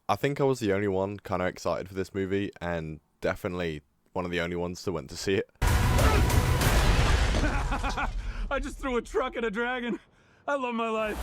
I think I was the only one kind of excited for this movie, and definitely one of the only ones that went to see it. I just threw a truck at a dragon. I love my life.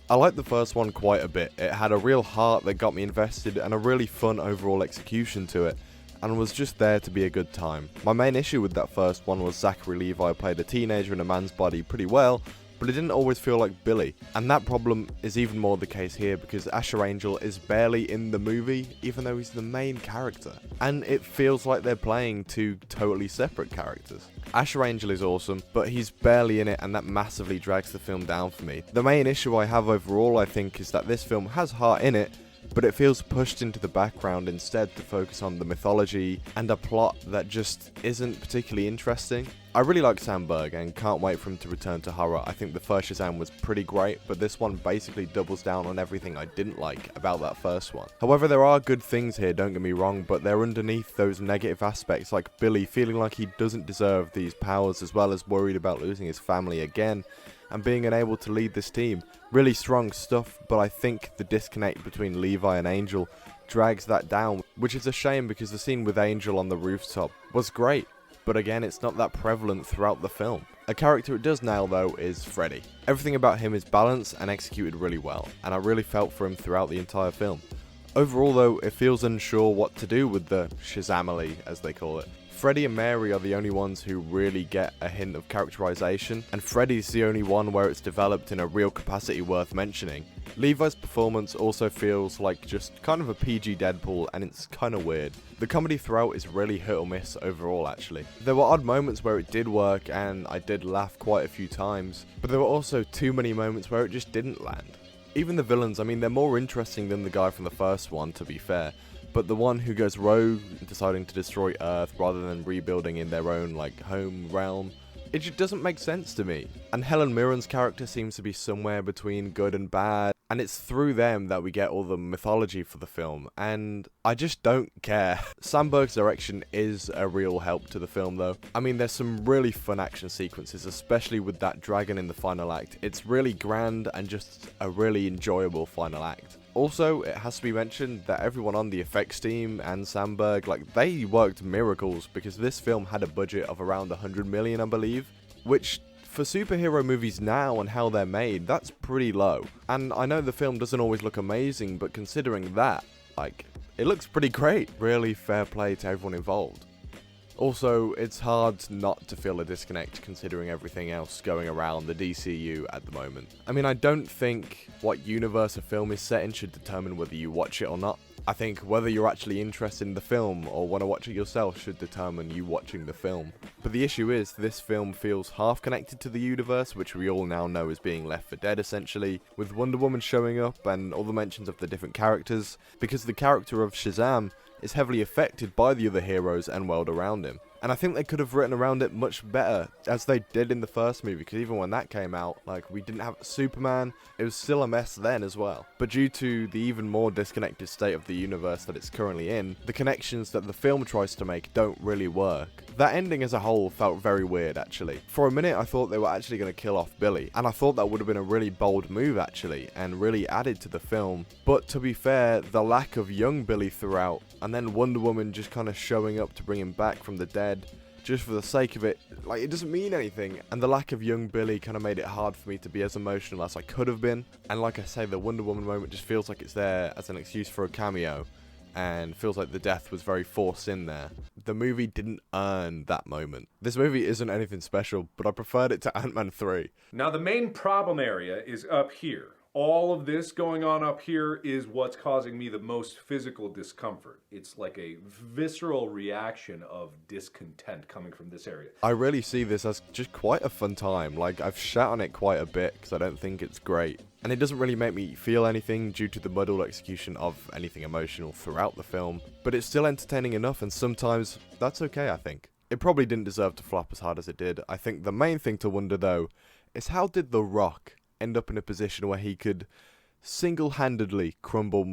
I liked the first one quite a bit. It had a real heart that got me invested and a really fun overall execution to it, and was just there to be a good time. My main issue with that first one was Zachary Levi played a teenager in a man's body pretty well, but it didn't always feel like Billy. And that problem is even more the case here because Asher Angel is barely in the movie, even though he's the main character. And it feels like they're playing two totally separate characters. Asher Angel is awesome, but he's barely in it, and that massively drags the film down for me. The main issue I have overall, I think, is that this film has heart in it, but it feels pushed into the background instead to focus on the mythology and a plot that just isn't particularly interesting. I really like Sam Berg and can't wait for him to return to horror. I think the first Shazam was pretty great, but this one basically doubles down on everything I didn't like about that first one. However, there are good things here, don't get me wrong, but they're underneath those negative aspects, like Billy feeling like he doesn't deserve these powers, as well as worried about losing his family again, and being unable to lead this team. Really strong stuff, but I think the disconnect between Levi and Angel drags that down, which is a shame because the scene with Angel on the rooftop was great, but again, it's not that prevalent throughout the film. A character it does nail though is Freddy. Everything about him is balanced and executed really well, and I really felt for him throughout the entire film. Overall though, it feels unsure what to do with the Shazamily, as they call it. Freddy and Mary are the only ones who really get a hint of characterization, and Freddy's the only one where it's developed in a real capacity worth mentioning. Levi's performance also feels like just kind of a PG Deadpool, and it's kind of weird. The comedy throughout is really hit or miss overall actually. There were odd moments where it did work and I did laugh quite a few times, but there were also too many moments where it just didn't land. Even the villains, I mean, they're more interesting than the guy from the first one, to be fair. But the one who goes rogue, deciding to destroy Earth rather than rebuilding in their own, home realm, it just doesn't make sense to me. And Helen Mirren's character seems to be somewhere between good and bad, and it's through them that we get all the mythology for the film, and I just don't care. Sam Berg's direction is a real help to the film though. I mean, there's some really fun action sequences, especially with that dragon in the final act. It's really grand and just a really enjoyable final act. Also, it has to be mentioned that everyone on the effects team and Sam Berg, they worked miracles because this film had a budget of around 100 million, I believe, which for superhero movies now and how they're made, that's pretty low. And I know the film doesn't always look amazing, but considering that, it looks pretty great. Really fair play to everyone involved. Also, it's hard not to feel a disconnect considering everything else going around the DCU at the moment. I mean, I don't think what universe a film is set in should determine whether you watch it or not. I think whether you're actually interested in the film or want to watch it yourself should determine you watching the film. But the issue is, this film feels half connected to the universe, which we all now know is being left for dead essentially, with Wonder Woman showing up and all the mentions of the different characters, because the character of Shazam is heavily affected by the other heroes and world around him. And I think they could have written around it much better, as they did in the first movie, because even when that came out, we didn't have Superman, it was still a mess then as well. But due to the even more disconnected state of the universe that it's currently in, the connections that the film tries to make don't really work. That ending as a whole felt very weird actually. For a minute I thought they were actually going to kill off Billy, and I thought that would have been a really bold move actually, and really added to the film. But to be fair, the lack of young Billy throughout, and then Wonder Woman just kind of showing up to bring him back from the dead, just for the sake of it, it doesn't mean anything. And the lack of young Billy kind of made it hard for me to be as emotional as I could have been. And like I say, the Wonder Woman moment just feels like it's there as an excuse for a cameo, and feels like the death was very forced in there. The movie didn't earn that moment. This movie isn't anything special, but I preferred it to Ant-Man 3. Now the main problem area is up here. All of this going on up here is what's causing me the most physical discomfort. It's like a visceral reaction of discontent coming from this area. I really see this as just quite a fun time. I've shat on it quite a bit because I don't think it's great. And it doesn't really make me feel anything due to the muddled execution of anything emotional throughout the film. But it's still entertaining enough, and sometimes that's okay, I think. It probably didn't deserve to flop as hard as it did. I think the main thing to wonder though is, how did The Rock end up in a position where he could single-handedly crumble